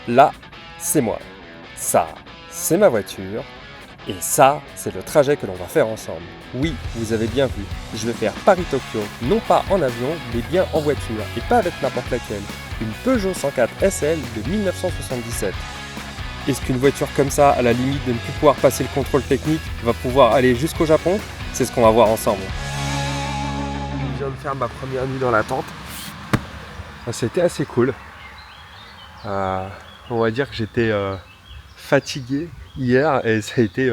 là, c'est moi. Ça, c'est ma voiture. Et ça, c'est le trajet que l'on va faire ensemble. Oui, vous avez bien vu, je vais faire Paris-Tokyo, non pas en avion, mais bien en voiture, et pas avec n'importe laquelle. Une Peugeot 104 SL de 1977. Est-ce qu'une voiture comme ça, à la limite de ne plus pouvoir passer le contrôle technique, va pouvoir aller jusqu'au Japon? C'est ce qu'on va voir ensemble. Je viens de faire ma première nuit dans la tente. C'était assez cool. On va dire que j'étais fatigué hier et ça a été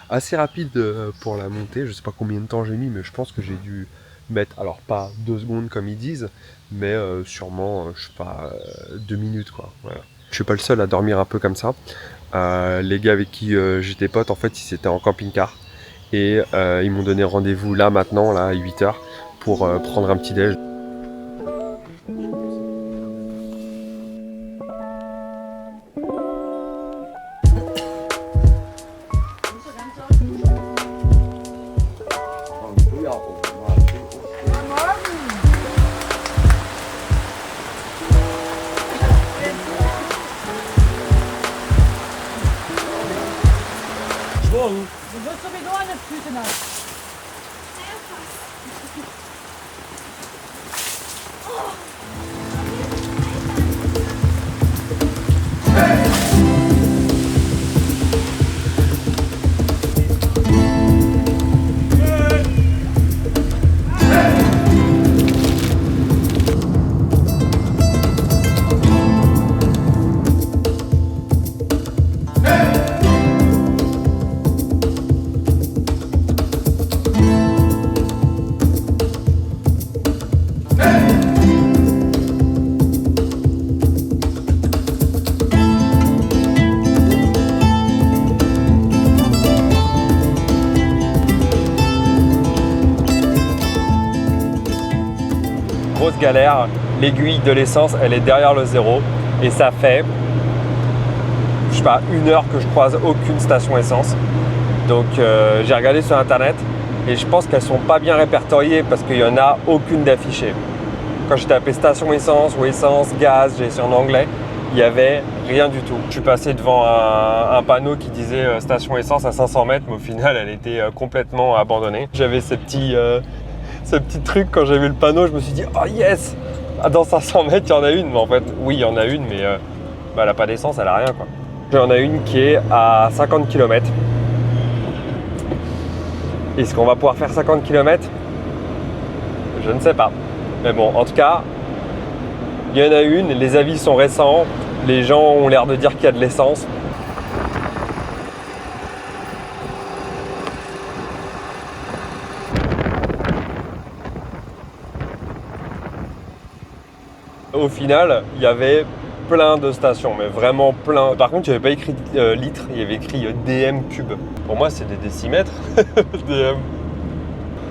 assez rapide pour la montée. Je sais pas combien de temps j'ai mis, mais je pense que j'ai dû mettre, alors pas 2 secondes comme ils disent, mais sûrement, je sais pas, 2 minutes quoi. Voilà. Je suis pas le seul à dormir un peu comme ça. Les gars avec qui j'étais pote, en fait, ils étaient en camping-car et ils m'ont donné rendez-vous là maintenant, là à 8h, pour prendre un petit déj. Du wirst sowieso an den Füßen nass. Grosse galère, l'aiguille de l'essence elle est derrière le zéro et ça fait, je sais pas, 1 heure que je croise aucune station essence. Donc j'ai regardé sur internet et je pense qu'elles sont pas bien répertoriées parce qu'il y en a aucune d'affichée. Quand j'ai tapé station essence ou essence, gaz, j'ai essayé en anglais, il n'y avait rien du tout. Je suis passé devant un panneau qui disait station essence à 500 mètres, mais au final elle était complètement abandonnée. J'avais ces petits trucs, quand j'ai vu le panneau, je me suis dit oh yes, dans 500 mètres il y en a une, mais en fait oui il y en a une, mais elle n'a pas d'essence, elle n'a rien quoi. Il y en a une qui est à 50 km. Est-ce qu'on va pouvoir faire 50 km? Je ne sais pas. Mais bon, en tout cas, il y en a une, les avis sont récents, les gens ont l'air de dire qu'il y a de l'essence. Au final, il y avait plein de stations, mais vraiment plein. Par contre, il n'y avait pas écrit litres, il y avait écrit DM cube. Pour moi, c'est des décimètres. DM.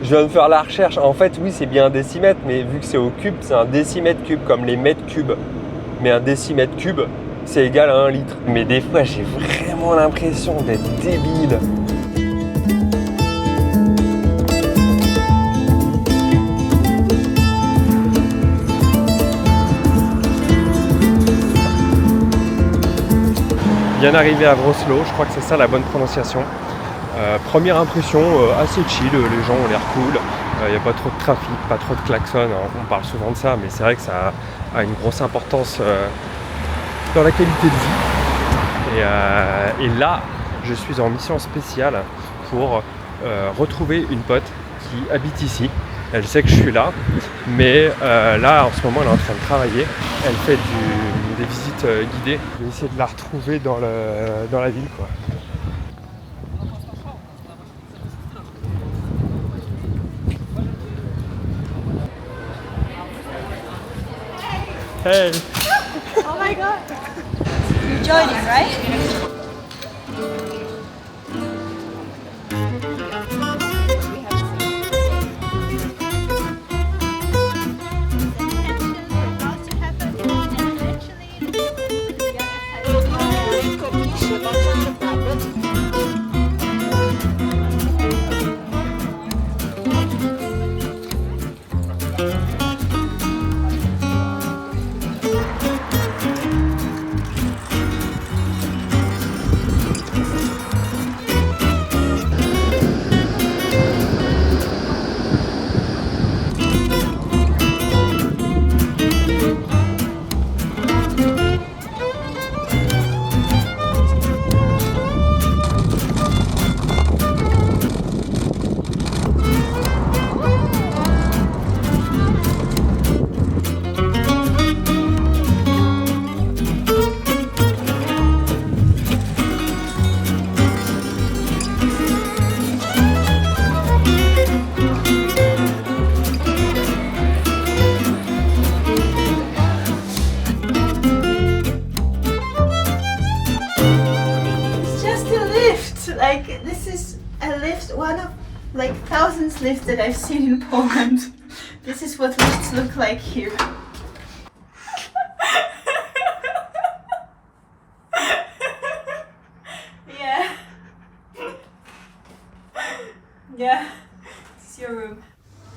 Je viens de faire la recherche. En fait, oui, c'est bien un décimètre, mais vu que c'est au cube, c'est un décimètre cube, comme les mètres cubes. Mais un décimètre cube, c'est égal à 1 litre. Mais des fois, j'ai vraiment l'impression d'être débile. Bien arrivé à Wrocław, je crois que c'est ça la bonne prononciation. Première impression assez chill, les gens ont l'air cool, il n'y a pas trop de trafic, pas trop de klaxons, on parle souvent de ça, mais c'est vrai que ça a une grosse importance dans la qualité de vie. Et là, je suis en mission spéciale pour retrouver une pote qui habite ici. Elle sait que je suis là, mais là en ce moment elle est en train de travailler. Elle fait des visites guidées. Je vais essayer de la retrouver dans la ville quoi. Hey! Oh my god! You're joining, right? like this is a lift, one of like thousands lifts that I've seen in Poland. This is what lifts look like here. Yeah. Yeah. It's your room.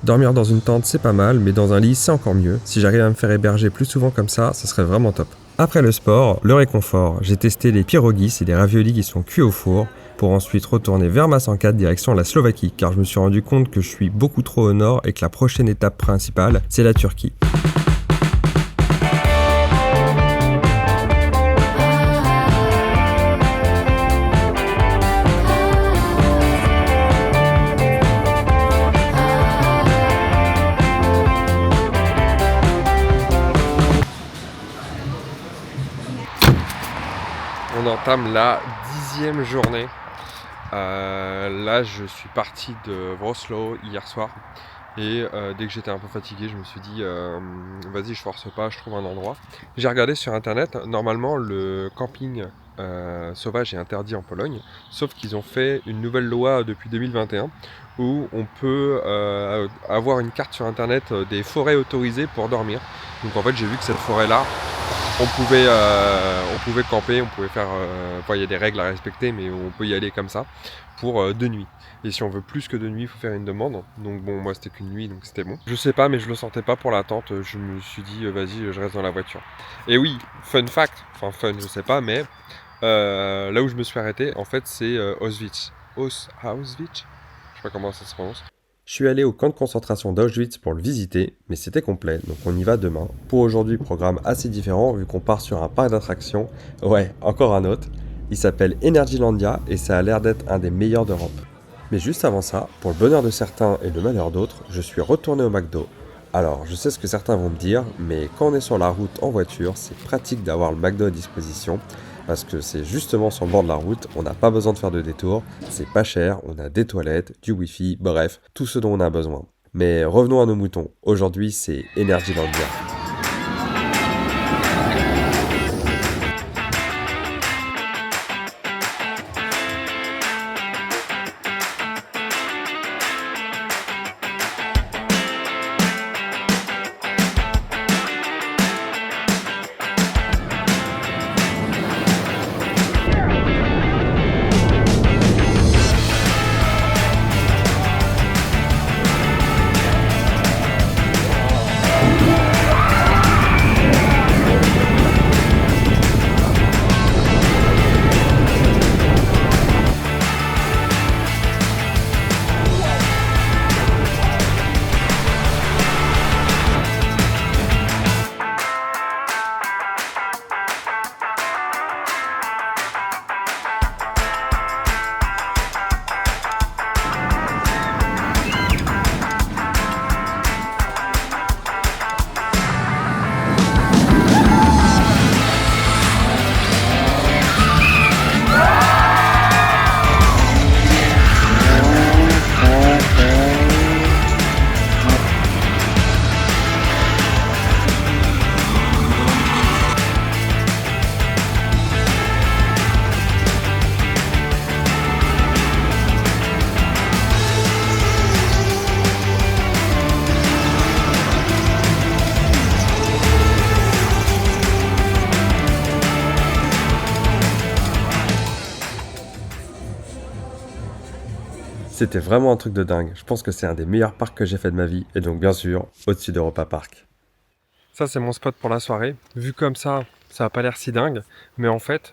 Dormir dans une tente, c'est pas mal, mais dans un lit, c'est encore mieux. Si j'arrive à me faire héberger plus souvent comme ça serait vraiment top. Après le sport, le réconfort, j'ai testé les pierogies et les raviolis qui sont cuits au four, pour ensuite retourner vers Massankat direction la Slovaquie, car je me suis rendu compte que je suis beaucoup trop au nord et que la prochaine étape principale, c'est la Turquie. On entame la 10e journée. Là, je suis parti de Wrocław hier soir. Et dès que j'étais un peu fatigué, je me suis dit vas-y, je force pas, je trouve un endroit. J'ai regardé sur internet, normalement le camping sauvage est interdit en Pologne, sauf qu'ils ont fait une nouvelle loi depuis 2021 où on peut avoir une carte sur internet des forêts autorisées pour dormir. Donc en fait, j'ai vu que cette forêt-là, on pouvait camper, on pouvait faire... il y a des règles à respecter, mais on peut y aller comme ça pour 2 nuits. Et si on veut plus que 2 nuits, il faut faire une demande. Donc bon, moi c'était qu'une nuit, donc c'était bon. Je sais pas, mais je le sentais pas pour la tente. Je me suis dit, vas-y, je reste dans la voiture. Et oui, fun fact, enfin fun, je sais pas, mais là où je me suis arrêté, en fait, c'est Auschwitz. Auschwitz ? Je sais pas comment ça se prononce. Je suis allé au camp de concentration d'Auschwitz pour le visiter, mais c'était complet, donc on y va demain. Pour aujourd'hui, programme assez différent vu qu'on part sur un parc d'attractions. Ouais, encore un autre. Il s'appelle Energylandia et ça a l'air d'être un des meilleurs d'Europe. Mais juste avant ça, pour le bonheur de certains et le malheur d'autres, je suis retourné au McDo. Alors, je sais ce que certains vont me dire, mais quand on est sur la route en voiture, c'est pratique d'avoir le McDo à disposition. Parce que c'est justement sur le bord de la route, on n'a pas besoin de faire de détour, c'est pas cher, on a des toilettes, du wifi, bref, tout ce dont on a besoin. Mais revenons à nos moutons, aujourd'hui c'est Energylandia. C'était vraiment un truc de dingue. Je pense que c'est un des meilleurs parcs que j'ai fait de ma vie. Et donc bien sûr, au-dessus d'Europa Park. Ça c'est mon spot pour la soirée. Vu comme ça a pas l'air si dingue. Mais en fait,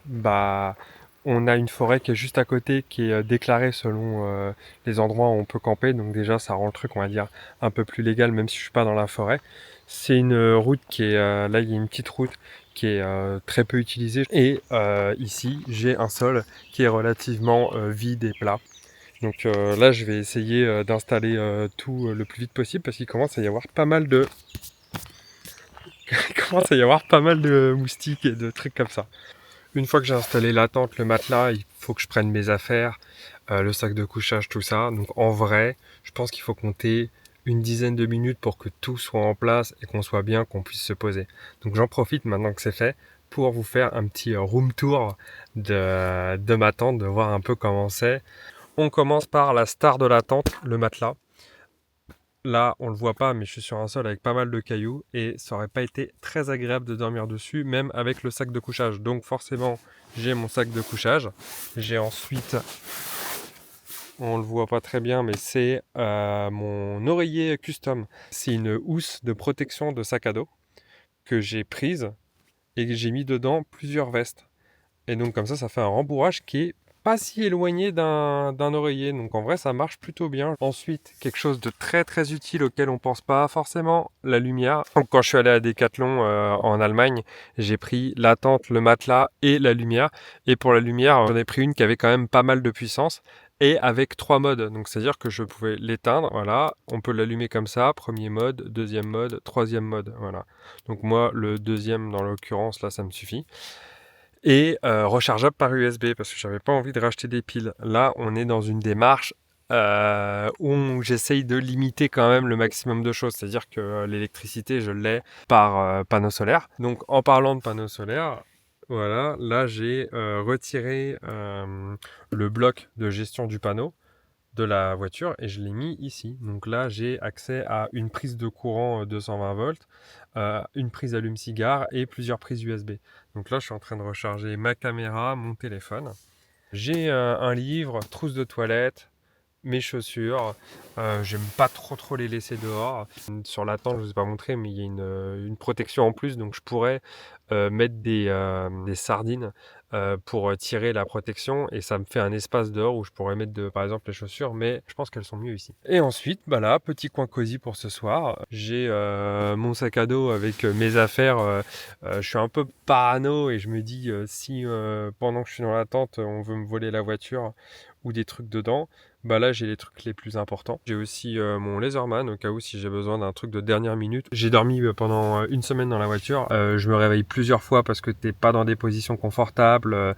on a une forêt qui est juste à côté, qui est déclarée selon les endroits où on peut camper. Donc déjà, ça rend le truc, on va dire, un peu plus légal, même si je suis pas dans la forêt. C'est une route qui est... là, il y a une petite route qui est très peu utilisée. Et ici, j'ai un sol qui est relativement vide et plat. Donc là, je vais essayer d'installer tout le plus vite possible parce qu'il commence à y avoir pas mal de... moustiques et de trucs comme ça. Une fois que j'ai installé la tente, le matelas, il faut que je prenne mes affaires, le sac de couchage, tout ça. Donc en vrai, je pense qu'il faut compter une dizaine de minutes pour que tout soit en place et qu'on soit bien, qu'on puisse se poser. Donc j'en profite maintenant que c'est fait pour vous faire un petit room tour de ma tente, de voir un peu comment c'est. On commence par la star de la tente, le matelas. Là, on le voit pas, mais je suis sur un sol avec pas mal de cailloux et ça aurait pas été très agréable de dormir dessus, même avec le sac de couchage. Donc forcément, j'ai mon sac de couchage. J'ai ensuite, on le voit pas très bien, mais c'est mon oreiller custom. C'est une housse de protection de sac à dos que j'ai prise et que j'ai mis dedans plusieurs vestes. Et donc comme ça fait un rembourrage qui est pas si éloigné d'un oreiller. Donc en vrai, ça marche plutôt bien. Ensuite, quelque chose de très très utile auquel on pense pas forcément, la lumière. Donc quand je suis allé à Decathlon en Allemagne, j'ai pris la tente, le matelas et la lumière. Et pour la lumière, j'en ai pris une qui avait quand même pas mal de puissance. Et avec 3 modes, donc c'est-à-dire que je pouvais l'éteindre, voilà, on peut l'allumer comme ça, premier mode, deuxième mode, troisième mode, voilà. Donc moi, le deuxième dans l'occurrence, là, ça me suffit. Et rechargeable par USB, parce que j'avais pas envie de racheter des piles. Là, on est dans une démarche où j'essaye de limiter quand même le maximum de choses, c'est-à-dire que l'électricité, je l'ai par panneau solaire. Donc en parlant de panneaux solaires, voilà, là j'ai retiré le bloc de gestion du panneau de la voiture et je l'ai mis ici. Donc là, j'ai accès à une prise de courant 220 volts, une prise allume-cigare et plusieurs prises USB. Donc là, je suis en train de recharger ma caméra, mon téléphone. J'ai un livre, trousse de toilette, mes chaussures. J'aime pas trop les laisser dehors. Sur la tente, je vous ai pas montré, mais il y a une protection en plus, donc je pourrais mettre des sardines pour tirer la protection et ça me fait un espace dehors où je pourrais mettre par exemple les chaussures, mais je pense qu'elles sont mieux ici. Et ensuite, bah là, petit coin cosy pour ce soir. J'ai mon sac à dos avec mes affaires. Je suis un peu parano et je me dis si pendant que je suis dans la tente, on veut me voler la voiture ou des trucs dedans, bah là j'ai les trucs les plus importants. J'ai aussi mon Laserman au cas où si j'ai besoin d'un truc de dernière minute. J'ai dormi pendant une semaine dans la voiture. Je me réveille plusieurs fois parce que t'es pas dans des positions confortables.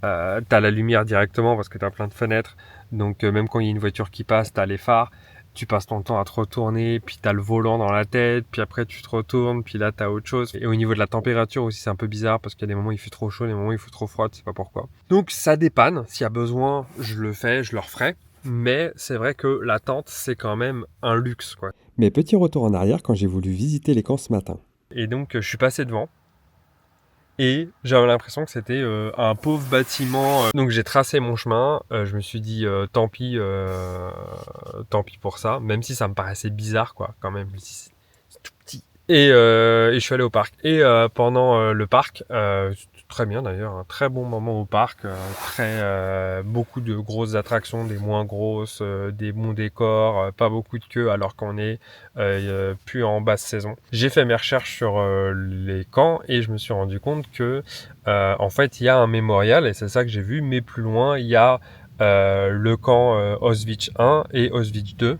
T'as la lumière directement parce que t'as plein de fenêtres. Donc même quand il y a une voiture qui passe, t'as les phares. Tu passes ton temps à te retourner, puis t'as le volant dans la tête, puis après tu te retournes, puis là t'as autre chose. Et au niveau de la température aussi c'est un peu bizarre parce qu'il y a des moments où il fait trop chaud, des moments où il fait trop froid, tu sais pas pourquoi. Donc ça dépanne, s'il y a besoin je le fais, je le referai. Mais c'est vrai que la tente c'est quand même un luxe quoi. Mais petit retour en arrière quand j'ai voulu visiter les camps ce matin. Et donc je suis passé devant. Et j'avais l'impression que c'était un pauvre bâtiment. Donc j'ai tracé mon chemin. Je me suis dit tant pis pour ça. Même si ça me paraissait bizarre quoi, quand même. C'est tout petit. Et je suis allé au parc. Et pendant le parc, très bien d'ailleurs, un très bon moment au parc. Beaucoup de grosses attractions, des moins grosses, des bons décors, pas beaucoup de queue alors qu'on est plus en basse saison. J'ai fait mes recherches sur les camps et je me suis rendu compte que en fait il y a un mémorial et c'est ça que j'ai vu, mais plus loin il y a le camp Auschwitz 1 et Auschwitz 2.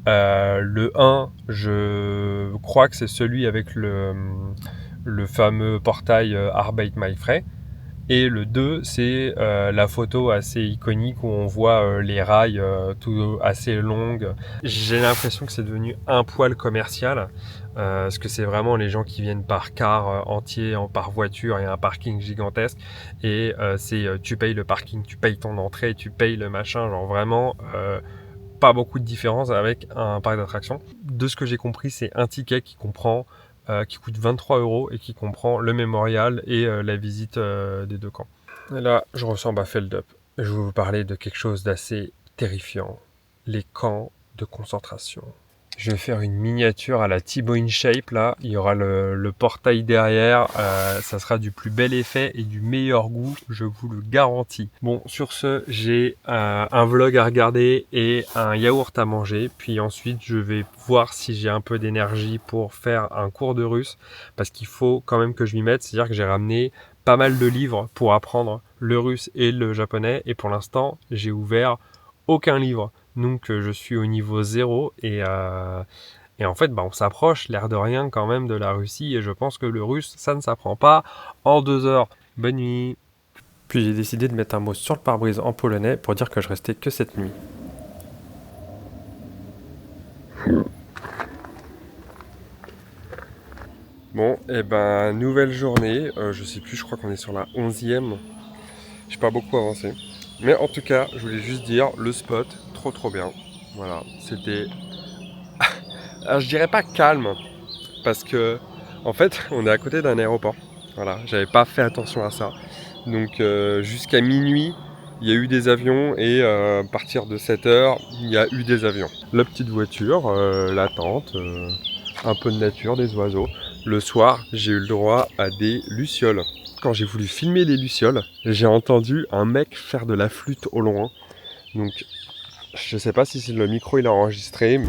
Le 1, je crois que c'est celui avec le fameux portail Arbeit My Frey. Et le 2, c'est la photo assez iconique où on voit les rails tout assez longues. J'ai l'impression que c'est devenu un poil commercial. Parce que c'est vraiment les gens qui viennent par car entier, par voiture, et un parking gigantesque. Et tu payes le parking, tu payes ton entrée, tu payes le machin. Genre vraiment... pas beaucoup de différence avec un parc d'attractions. De ce que j'ai compris, c'est un ticket qui coûte 23 € et qui comprend le mémorial et la visite des deux camps. Et là, je ressemble à Feldup. Je vais vous parler de quelque chose d'assez terrifiant. Les camps de concentration. Je vais faire une miniature à la Thibaut InShape là. Il y aura le portail derrière. Ça sera du plus bel effet et du meilleur goût, je vous le garantis. Bon, sur ce, j'ai un vlog à regarder et un yaourt à manger. Puis ensuite, je vais voir si j'ai un peu d'énergie pour faire un cours de russe. Parce qu'il faut quand même que je m'y mette. C'est-à-dire que j'ai ramené pas mal de livres pour apprendre le russe et le japonais. Et pour l'instant, j'ai ouvert aucun livre. Donc je suis au niveau 0 et en fait on s'approche l'air de rien quand même de la Russie et je pense que le russe ça ne s'apprend pas en 2 heures. Bonne nuit. Puis j'ai décidé de mettre un mot sur le pare-brise en polonais pour dire que je restais que cette nuit. Bon, et ben nouvelle journée, je sais plus, je crois qu'on est sur la 11e. J'ai pas beaucoup avancé. Mais en tout cas, je voulais juste dire, le spot, trop bien. Voilà, c'était... Alors, je dirais pas calme, parce que en fait, on est à côté d'un aéroport. Voilà, j'avais pas fait attention à ça. Donc jusqu'à minuit, il y a eu des avions et à partir de 7h, il y a eu des avions. La petite voiture, la tente, un peu de nature, des oiseaux. Le soir, j'ai eu le droit à des lucioles. Quand j'ai voulu filmer les lucioles, j'ai entendu un mec faire de la flûte au loin. Donc je sais pas si le micro il a enregistré.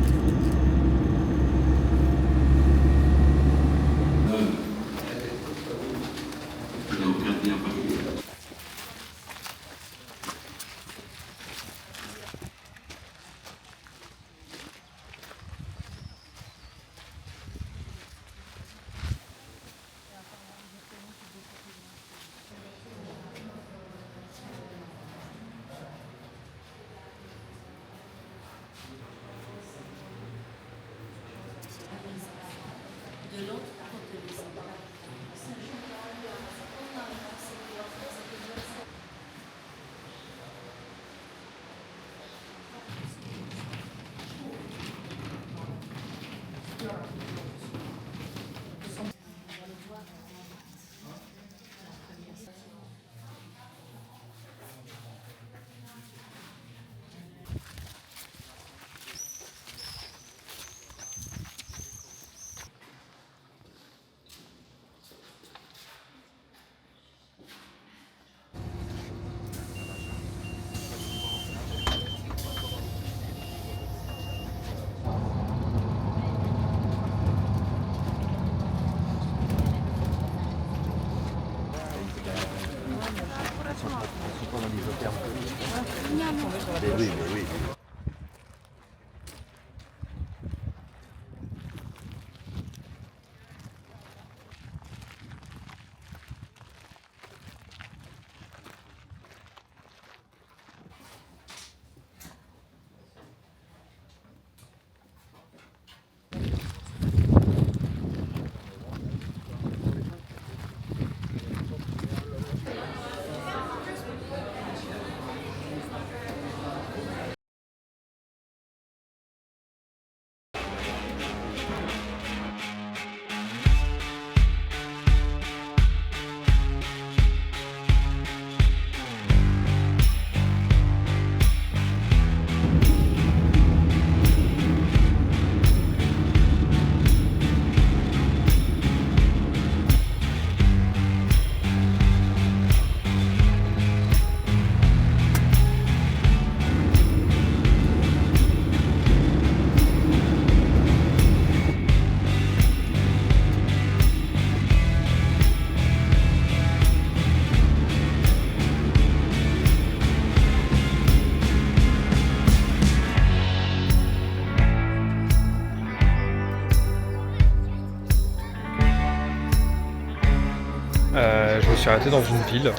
Je me suis arrêté dans une ville.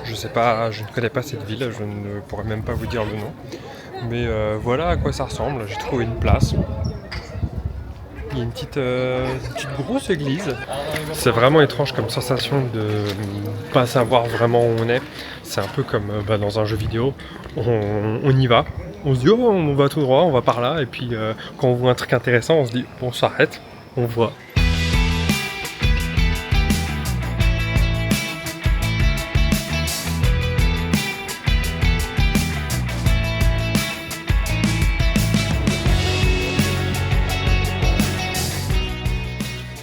Je sais pas, je ne connais pas cette ville, je ne pourrais même pas vous dire le nom. Mais voilà à quoi ça ressemble. J'ai trouvé une place. Il y a une petite grosse église. C'est vraiment étrange comme sensation de ne pas savoir vraiment où on est. C'est un peu comme dans un jeu vidéo. On y va. On se dit oh on va tout droit, on va par là. Et puis quand on voit un truc intéressant, on se dit on s'arrête, on voit.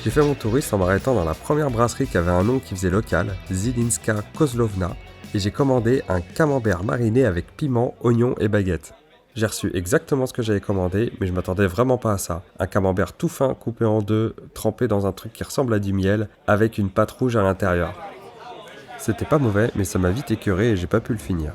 J'ai fait mon touriste en m'arrêtant dans la première brasserie qui avait un nom qui faisait local, Zilinska Kozlovna, et j'ai commandé un camembert mariné avec piment, oignon et baguette. J'ai reçu exactement ce que j'avais commandé, mais je m'attendais vraiment pas à ça. Un camembert tout fin, coupé en deux, trempé dans un truc qui ressemble à du miel, avec une pâte rouge à l'intérieur. C'était pas mauvais, mais ça m'a vite écœuré et j'ai pas pu le finir.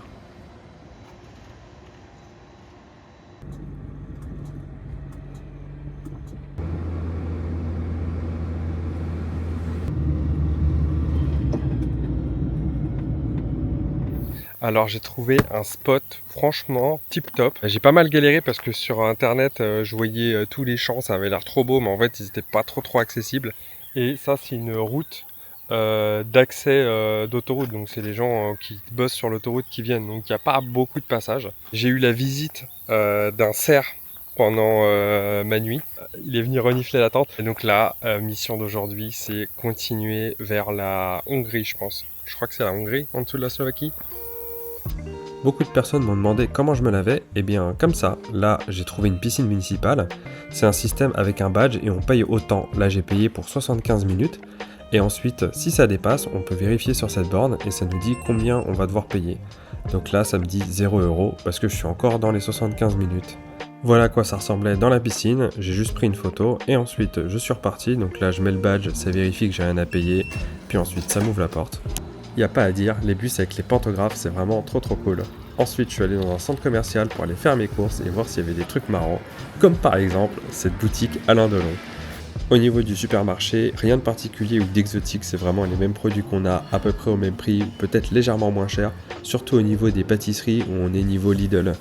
Alors j'ai trouvé un spot franchement tip top. J'ai pas mal galéré parce que sur internet je voyais tous les champs, ça avait l'air trop beau mais en fait ils étaient pas trop accessibles. Et ça, c'est une route d'accès d'autoroute. Donc, c'est les gens qui bossent sur l'autoroute qui viennent. Donc, il n'y a pas beaucoup de passages. J'ai eu la visite d'un cerf pendant ma nuit. Il est venu renifler la tente. Et donc, la mission d'aujourd'hui, c'est continuer vers la Hongrie, je pense. Je crois que c'est la Hongrie, en dessous de la Slovaquie. Beaucoup de personnes m'ont demandé comment je me lavais, et bien comme ça, là j'ai trouvé une piscine municipale, c'est un système avec un badge et on paye autant, là j'ai payé pour 75 minutes, et ensuite si ça dépasse, on peut vérifier sur cette borne et ça nous dit combien on va devoir payer. Donc là ça me dit 0 € parce que je suis encore dans les 75 minutes. Voilà à quoi ça ressemblait dans la piscine, j'ai juste pris une photo et ensuite je suis reparti, donc là je mets le badge, ça vérifie que j'ai rien à payer, puis ensuite ça m'ouvre la porte. Y a pas à dire, les bus avec les pantographes c'est vraiment trop cool. Ensuite je suis allé dans un centre commercial pour aller faire mes courses et voir s'il y avait des trucs marrants, comme par exemple cette boutique Alain Delon. Au niveau du supermarché, rien de particulier ou d'exotique, c'est vraiment les mêmes produits qu'on a à peu près au même prix, ou peut-être légèrement moins cher, surtout au niveau des pâtisseries où on est niveau Lidl.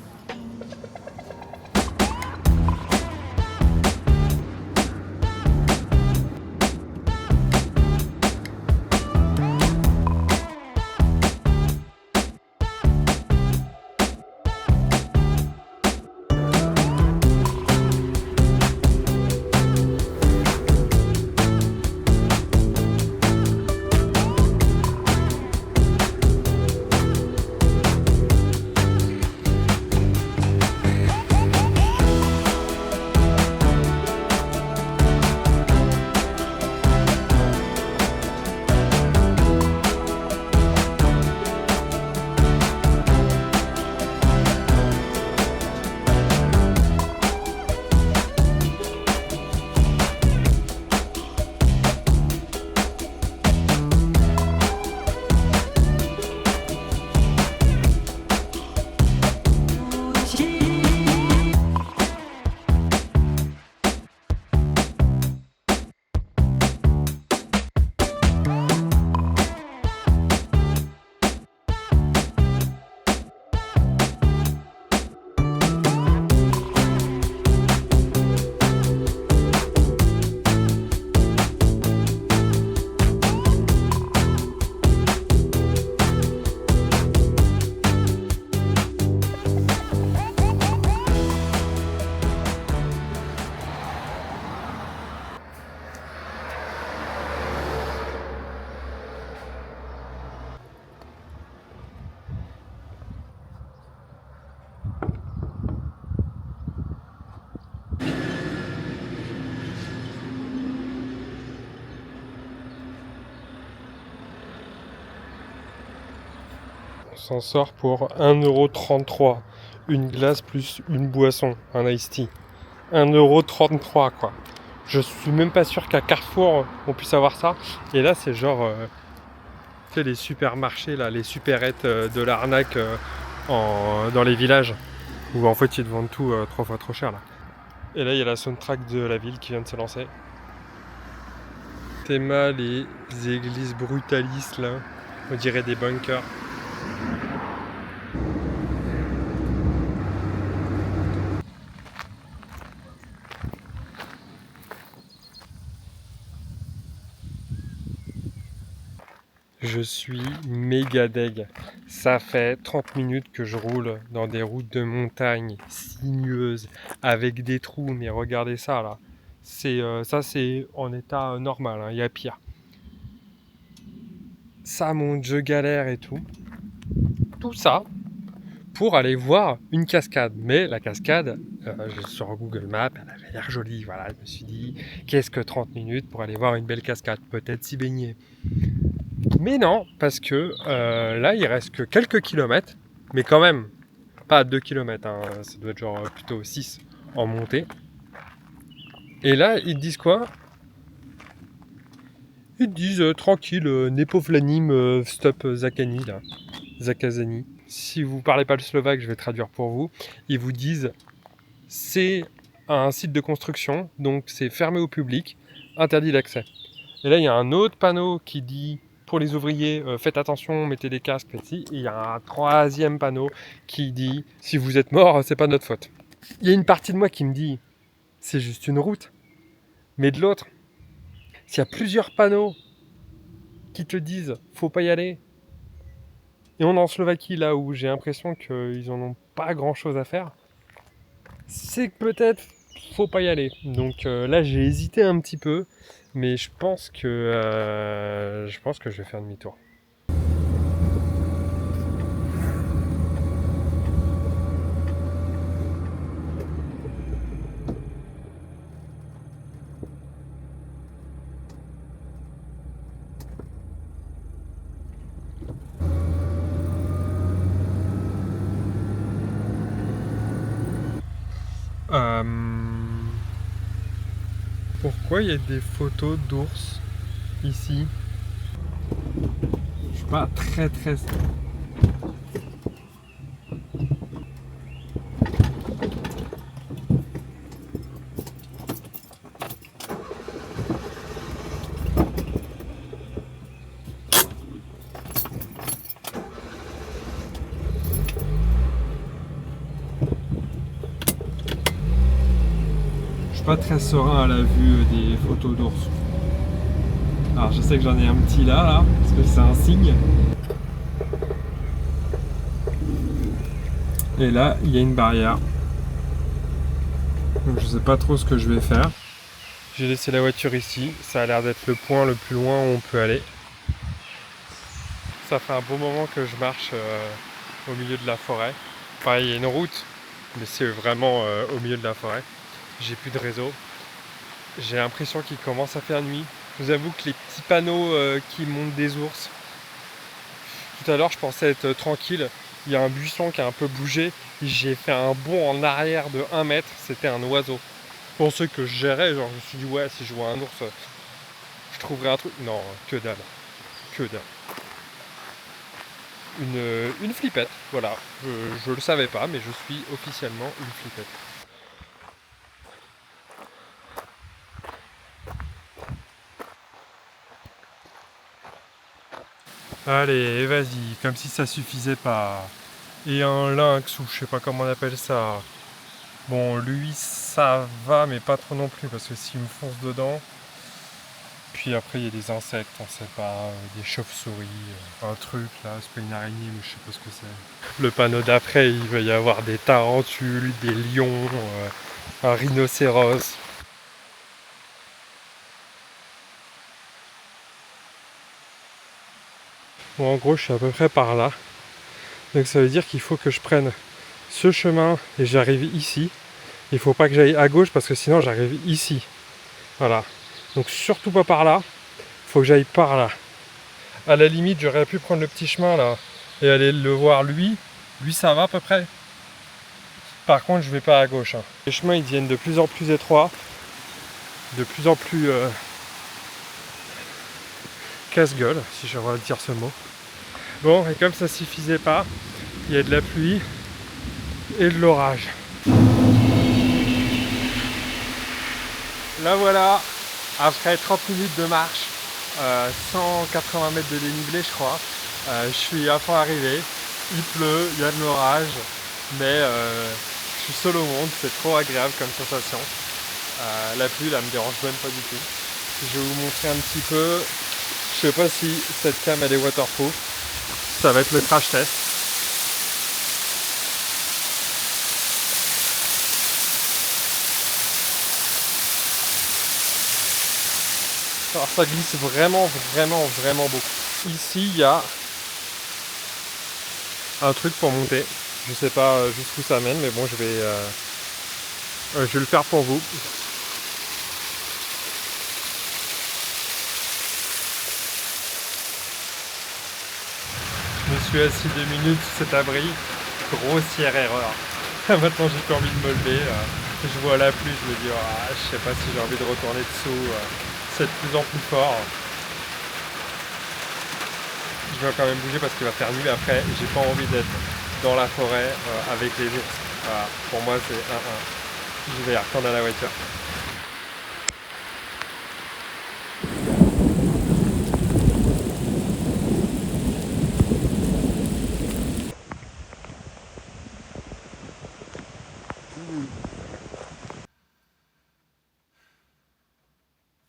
On s'en sort pour 1,33 €. Une glace plus une boisson, un iced tea. 1,33 € quoi. Je suis même pas sûr qu'à Carrefour on puisse avoir ça. Et là c'est genre tu sais, les supermarchés là, les supérettes de l'arnaque dans les villages où en fait ils te vendent tout 3 fois trop cher là. Et là il y a la soundtrack de la ville qui vient de se lancer. Théma les églises brutalistes là, on dirait des bunkers. Je suis méga deg. Ça fait 30 minutes que je roule dans des routes de montagne sinueuses avec des trous, mais regardez ça là. Ça c'est en état normal, hein, il y a pire. Ça monte, je galère et tout. Tout ça pour aller voir une cascade. Mais la cascade, sur Google Maps, elle avait l'air jolie. Voilà, je me suis dit, qu'est-ce que 30 minutes pour aller voir une belle cascade? Peut-être s'y baigner. Mais non, parce que là, il reste que quelques kilomètres, mais quand même, pas 2 kilomètres, hein, ça doit être genre plutôt 6 en montée. Et là, ils disent quoi? Ils disent tranquille, Nepovlanim stop Zakani, là. Zakazani. Si vous parlez pas le slovaque, je vais traduire pour vous. Ils vous disent c'est un site de construction, donc c'est fermé au public, interdit d'accès. Et là, il y a un autre panneau qui dit pour les ouvriers, faites attention, mettez des casques, faites ci. Et il y a un troisième panneau qui dit si vous êtes mort, c'est pas notre faute. Il y a une partie de moi qui me dit c'est juste une route. Mais de l'autre, s'il y a plusieurs panneaux qui te disent faut pas y aller, et on est en Slovaquie là où j'ai l'impression qu'ils en ont pas grand chose à faire, c'est que peut-être faut pas y aller. Donc là j'ai hésité un petit peu, mais je pense que je vais faire demi-tour. Pourquoi il y a des photos d'ours ici? Je suis pas très. Pas très serein à la vue des photos d'ours. Alors je sais que j'en ai un petit là, parce que c'est un signe. Et là, il y a une barrière. Donc je sais pas trop ce que je vais faire. J'ai laissé la voiture ici. Ça a l'air d'être le point le plus loin où on peut aller. Ça fait un bon moment que je marche au milieu de la forêt. Enfin, il y a une route, mais c'est vraiment au milieu de la forêt. J'ai plus de réseau. J'ai l'impression qu'il commence à faire nuit. Je vous avoue que les petits panneaux qui montrent des ours, tout à l'heure je pensais être tranquille. Il y a un buisson qui a un peu bougé. J'ai fait un bond en arrière de 1 mètre. C'était un oiseau. Pour ceux que je gérais, genre je me suis dit ouais, si je vois un ours, je trouverai un truc. Non, que dalle. Que dalle. Une flippette, voilà. Je le savais pas, mais je suis officiellement une flippette. Allez, vas-y, comme si ça suffisait pas. Et un lynx, ou je sais pas comment on appelle ça. Bon, lui, ça va, mais pas trop non plus, parce que s'il me fonce dedans... Puis après, il y a des insectes, on sait pas, des chauves-souris, un truc là, c'est pas une araignée, mais je sais pas ce que c'est. Le panneau d'après, il va y avoir des tarentules, des lions, un rhinocéros. Bon, en gros, je suis à peu près par là. Donc ça veut dire qu'il faut que je prenne ce chemin et j'arrive ici. Il faut pas que j'aille à gauche parce que sinon j'arrive ici. Voilà. Donc surtout pas par là. Il faut que j'aille par là. À la limite, j'aurais pu prendre le petit chemin là et aller le voir lui. Lui, ça va à peu près. Par contre, je vais pas à gauche. Les chemins, ils deviennent de plus en plus étroits. De plus en plus casse-gueule, si j'ai le droit de dire ce mot. Bon, et comme ça suffisait pas, il y a de la pluie et de l'orage. Là voilà, après 30 minutes de marche, 180 mètres de dénivelé je crois, je suis à fond arrivé, il pleut, il y a de l'orage, mais je suis seul au monde, c'est trop agréable comme sensation. La pluie là me dérange même pas du tout. Je vais vous montrer un petit peu, je sais pas si cette cam elle est waterproof, ça va être le crash test. Alors ça glisse vraiment beaucoup. Ici il y a un truc pour monter. Je sais pas jusqu'où ça mène, mais bon je vais le faire pour vous. Je me suis assis 2 minutes sous cet abri. Grossière erreur. Maintenant j'ai plus envie de me lever. Je vois la pluie, je me dis je sais pas si j'ai envie de retourner dessous. C'est de plus en plus fort. Je vais quand même bouger parce qu'il va faire nuit après. J'ai pas envie d'être dans la forêt avec les ours. Voilà. Pour moi c'est 1-1. Je vais retourner à la voiture.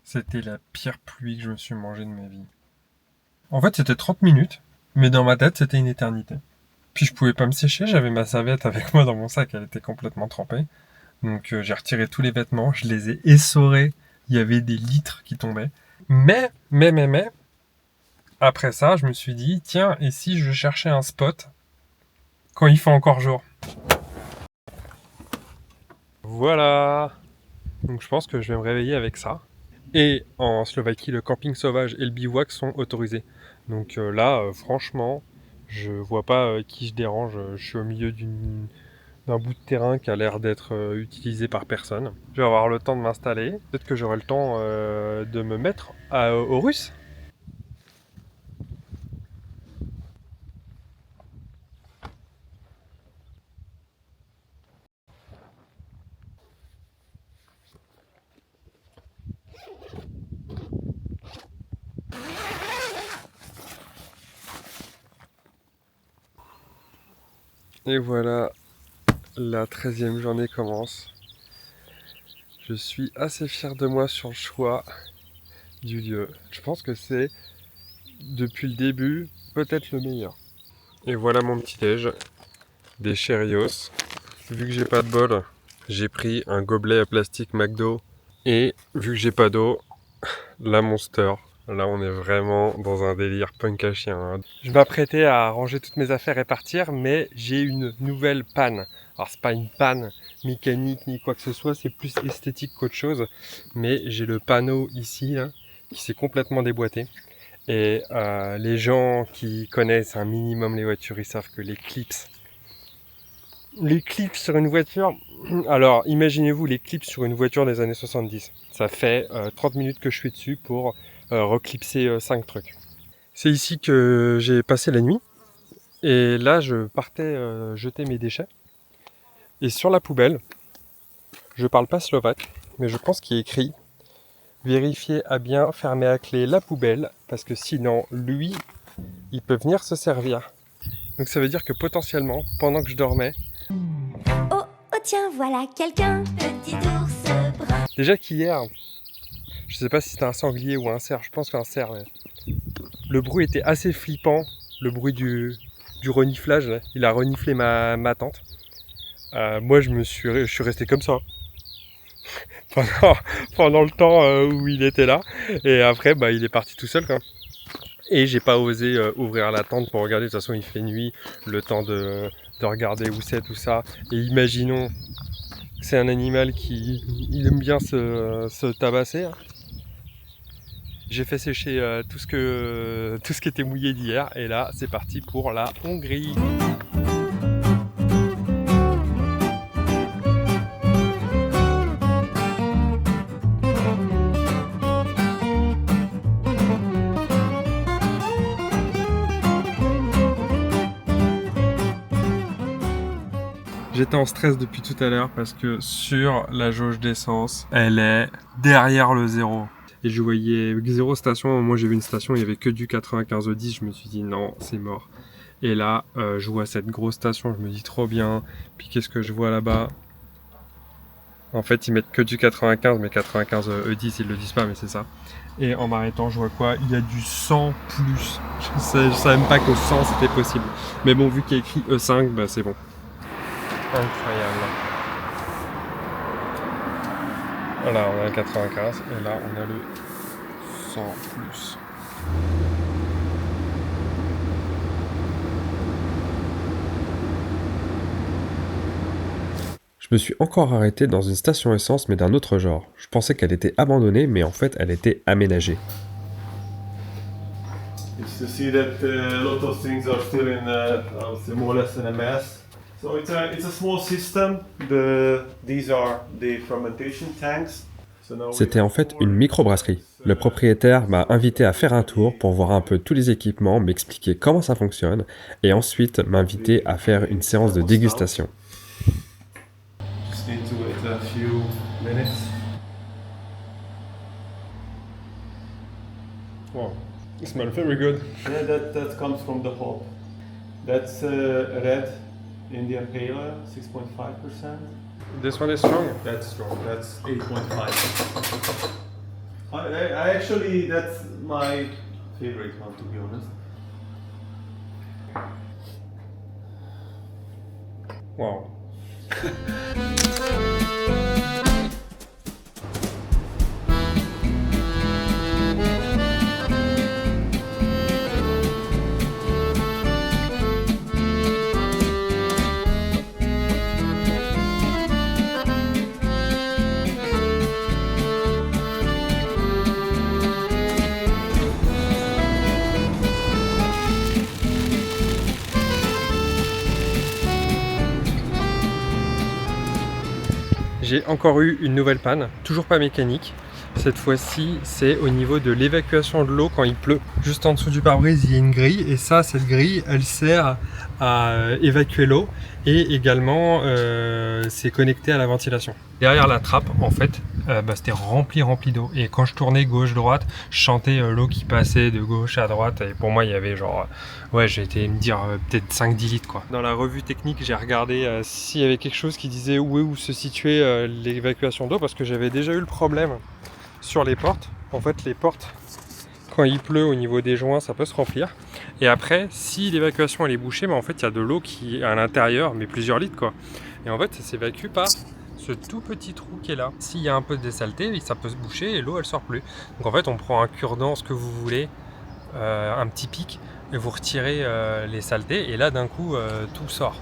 C'était la pire pluie que je me suis mangée de ma vie. En fait, c'était 30 minutes, mais dans ma tête, c'était une éternité. Puis je pouvais pas me sécher, j'avais ma serviette avec moi dans mon sac, elle était complètement trempée. Donc j'ai retiré tous les vêtements, je les ai essorés, il y avait des litres qui tombaient. Mais, après ça, je me suis dit, tiens, et si je cherchais un spot quand il fait encore jour? Voilà. Donc je pense que je vais me réveiller avec ça. Et en Slovaquie, le camping sauvage et le bivouac sont autorisés. Donc là, franchement, je vois pas qui je dérange. Je suis au milieu d'un bout de terrain qui a l'air d'être utilisé par personne. Je vais avoir le temps de m'installer. Peut-être que j'aurai le temps de me mettre aux Russes. Et voilà, la 13e journée commence. Je suis assez fier de moi sur le choix du lieu. Je pense que c'est, depuis le début, peut-être le meilleur. Et voilà mon petit déj, des Cheerios. Vu que j'ai pas de bol, j'ai pris un gobelet à plastique McDo. Et vu que j'ai pas d'eau, la Monster. Là, on est vraiment dans un délire punk à chien, hein. Je m'apprêtais à ranger toutes mes affaires et partir, mais j'ai une nouvelle panne. Alors, c'est pas une panne mécanique ni quoi que ce soit, c'est plus esthétique qu'autre chose. Mais j'ai le panneau ici, là, qui s'est complètement déboîté. Et les gens qui connaissent un minimum les voitures, ils savent que les clips sur une voiture, alors imaginez-vous les clips sur une voiture des années 70. Ça fait 30 minutes que je suis dessus pour reclipser 5 trucs. C'est ici que j'ai passé la nuit. Et là, je partais jeter mes déchets. Et sur la poubelle, je parle pas slovaque, mais je pense qu'il est écrit « Vérifiez à bien fermer à clé la poubelle, parce que sinon, lui, il peut venir se servir. » Donc ça veut dire que potentiellement, pendant que je dormais... Oh, oh tiens, voilà quelqu'un, petit ours brun. Déjà qu'hier, je sais pas si c'était un sanglier ou un cerf, je pense qu'un cerf, mais le bruit était assez flippant, le bruit du reniflage, là. Il a reniflé ma tente. Moi je suis resté comme ça pendant le temps où il était là, et après il est parti tout seul quand même. Et j'ai pas osé ouvrir la tente pour regarder, de toute façon il fait nuit, le temps de regarder où c'est tout ça. Et imaginons que c'est un animal qui aime bien se tabasser, hein. J'ai fait sécher tout ce qui était mouillé d'hier, et là c'est parti pour la Hongrie. J'étais en stress depuis tout à l'heure parce que sur la jauge d'essence, elle est derrière le zéro. Et je voyais 0 station, moi j'ai vu une station, il n'y avait que du 95/10, je me suis dit non, c'est mort. Et là, je vois cette grosse station, je me dis trop bien. Puis qu'est-ce que je vois là-bas? En fait, ils mettent que du 95, mais 95/10, ils le disent pas, mais c'est ça. Et en m'arrêtant, je vois quoi? Il y a du 100 plus. Je savais même pas qu'au 100 c'était possible. Mais bon, vu qu'il y a écrit E5, bah c'est bon. Incroyable. Voilà, on a le 95 et là on a le 100 plus. Je me suis encore arrêté dans une station essence, mais d'un autre genre. Je pensais qu'elle était abandonnée, mais en fait elle était aménagée. You see that a lot of things are still in, more or less in a mess. So it's a small system. These are the fermentation tanks. C'était en fait une microbrasserie. Le propriétaire m'a invité à faire un tour pour voir un peu tous les équipements, m'expliquer comment ça fonctionne, et ensuite m'inviter à faire une séance de dégustation. Just need to wait a few minutes. Wow, it smells very good. Yeah, that comes from the hop. That's red Indian Pale Ale, 6.5%. This one is strong. That's strong. That's 8.5. I actually, that's my favorite one, to be honest. Wow. J'ai encore eu une nouvelle panne, toujours pas mécanique. Cette fois-ci, c'est au niveau de l'évacuation de l'eau quand il pleut. Juste en dessous du pare-brise, il y a une grille et ça, cette grille, elle sert à évacuer l'eau et également c'est connecté à la ventilation. Derrière la trappe, en fait, c'était rempli d'eau et quand je tournais gauche-droite, je sentais l'eau qui passait de gauche à droite et pour moi, il y avait genre, ouais, j'ai été me dire peut-être 5-10 litres quoi. Dans la revue technique, j'ai regardé s'il y avait quelque chose qui disait où se situait l'évacuation d'eau parce que j'avais déjà eu le problème sur les portes. En fait, les portes, quand il pleut au niveau des joints, ça peut se remplir. Et après, si l'évacuation elle est bouchée, mais en fait, il y a de l'eau qui est à l'intérieur, mais plusieurs litres quoi. Et en fait, ça s'évacue par ce tout petit trou qui est là. S'il y a un peu de saleté, ça peut se boucher et l'eau elle sort plus. Donc en fait, on prend un cure-dent, ce que vous voulez, un petit pic, et vous retirez les saletés, et là d'un coup, tout sort.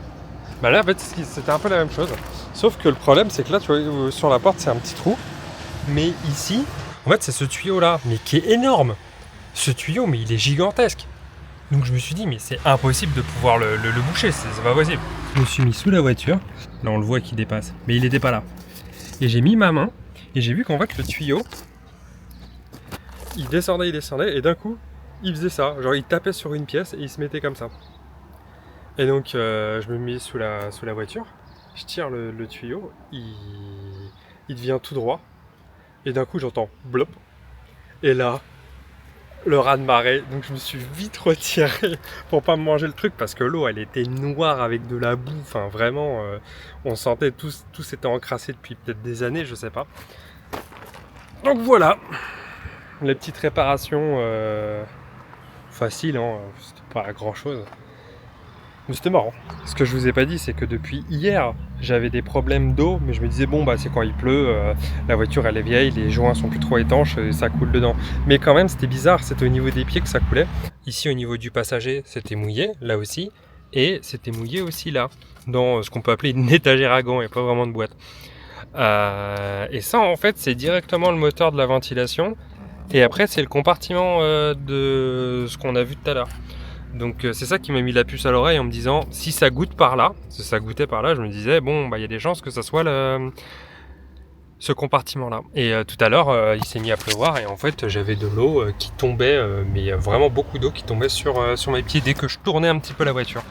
Bah là, en fait, c'était un peu la même chose. Sauf que le problème, c'est que là, tu vois, sur la porte, c'est un petit trou. Mais ici, en fait, c'est ce tuyau-là, mais qui est énorme. Ce tuyau, mais il est gigantesque. Donc je me suis dit, mais c'est impossible de pouvoir le boucher, c'est pas possible. Je me suis mis sous la voiture. Là, on le voit qu'il dépasse, mais il n'était pas là. Et j'ai mis ma main, et j'ai vu qu'en fait, le tuyau, il descendait, et d'un coup, il faisait ça. Genre, il tapait sur une pièce, et il se mettait comme ça. Et donc, je me mets sous la voiture, je tire le tuyau, il devient tout droit. Et d'un coup, j'entends blop. Et là, le raz-de-marée. Donc, je me suis vite retiré pour pas me manger le truc parce que l'eau, elle était noire avec de la boue. Enfin, vraiment, on sentait tout s'était encrassé depuis peut-être des années, je sais pas. Donc voilà, les petites réparations faciles, hein, c'était pas grand-chose. Mais c'était marrant. Ce que je vous ai pas dit, c'est que depuis hier, j'avais des problèmes d'eau, mais je me disais, bon, bah c'est quand il pleut, la voiture elle est vieille, les joints sont plus trop étanches, et ça coule dedans. Mais quand même, c'était bizarre, c'était au niveau des pieds que ça coulait. Ici, au niveau du passager, c'était mouillé, là aussi, et c'était mouillé aussi là, dans ce qu'on peut appeler une étagère à gants, et pas vraiment de boîte. Et ça, en fait, c'est directement le moteur de la ventilation, et après, c'est le compartiment de ce qu'on a vu tout à l'heure. Donc c'est ça qui m'a mis la puce à l'oreille en me disant si ça goûte par là, si ça goûtait par là, je me disais bon bah il y a des chances que ça soit ce compartiment là. Et tout à l'heure il s'est mis à pleuvoir et en fait j'avais de l'eau qui tombait, mais vraiment beaucoup d'eau qui tombait sur mes pieds dès que je tournais un petit peu la voiture.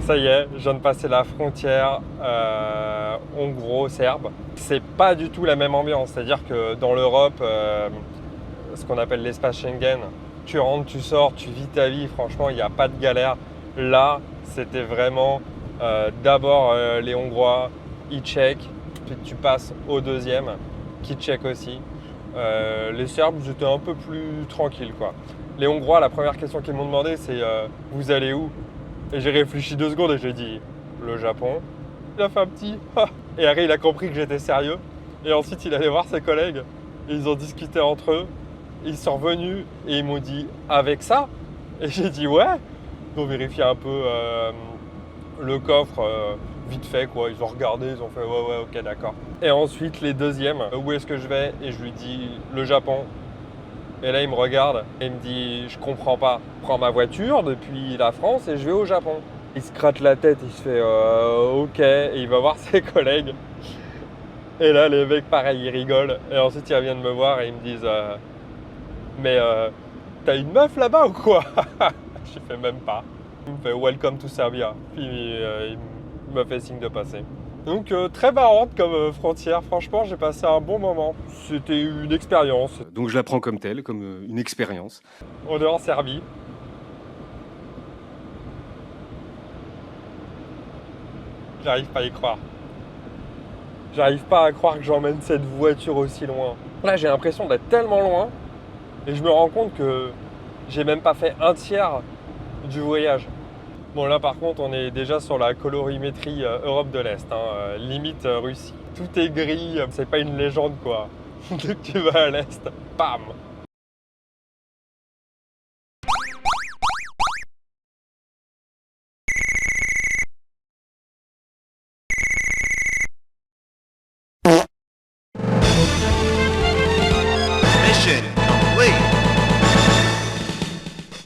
Ça y est, je viens de passer la frontière hongro-serbe. C'est pas du tout la même ambiance, c'est-à-dire que dans l'Europe, ce qu'on appelle l'espace Schengen, Tu rentres, tu sors, tu vis ta vie, franchement, il n'y a pas de galère. Là, c'était vraiment d'abord les Hongrois, ils checkent, puis tu passes au deuxième, qui check aussi. Les Serbes, j'étais un peu plus tranquille, quoi. Les Hongrois, la première question qu'ils m'ont demandé, c'est vous allez où? Et j'ai réfléchi 2 secondes et j'ai dit le Japon. Il a fait un petit ah. Et Harry, il a compris que j'étais sérieux. Et ensuite, il allait voir ses collègues. Et ils ont discuté entre eux. Ils sont revenus et ils m'ont dit avec ça. Et j'ai dit ouais. Ils ont vérifié un peu le coffre vite fait, quoi. Ils ont regardé, ils ont fait ouais, ok, d'accord. Et ensuite, les deuxièmes, où est-ce que je vais? Et je lui dis le Japon. Et là, il me regarde et il me dit je comprends pas. Je prends ma voiture depuis la France et je vais au Japon. Il se gratte la tête, il se fait ok, et il va voir ses collègues. Et là, les mecs, pareil, ils rigolent. Et ensuite, ils reviennent me voir et ils me disent mais t'as une meuf là-bas ou quoi? Je fais même pas. Il me fait welcome to Serbia. Puis il me fait signe de passer. Donc très marrante comme frontière, franchement j'ai passé un bon moment. C'était une expérience. Donc je la prends comme telle, comme une expérience. On est en Serbie. J'arrive pas à y croire. J'arrive pas à croire que j'emmène cette voiture aussi loin. Là j'ai l'impression d'être tellement loin et je me rends compte que j'ai même pas fait un tiers du voyage. Bon là par contre on est déjà sur la colorimétrie Europe de l'Est, hein, limite Russie. Tout est gris, c'est pas une légende quoi. Dès que tu vas à l'Est, bam,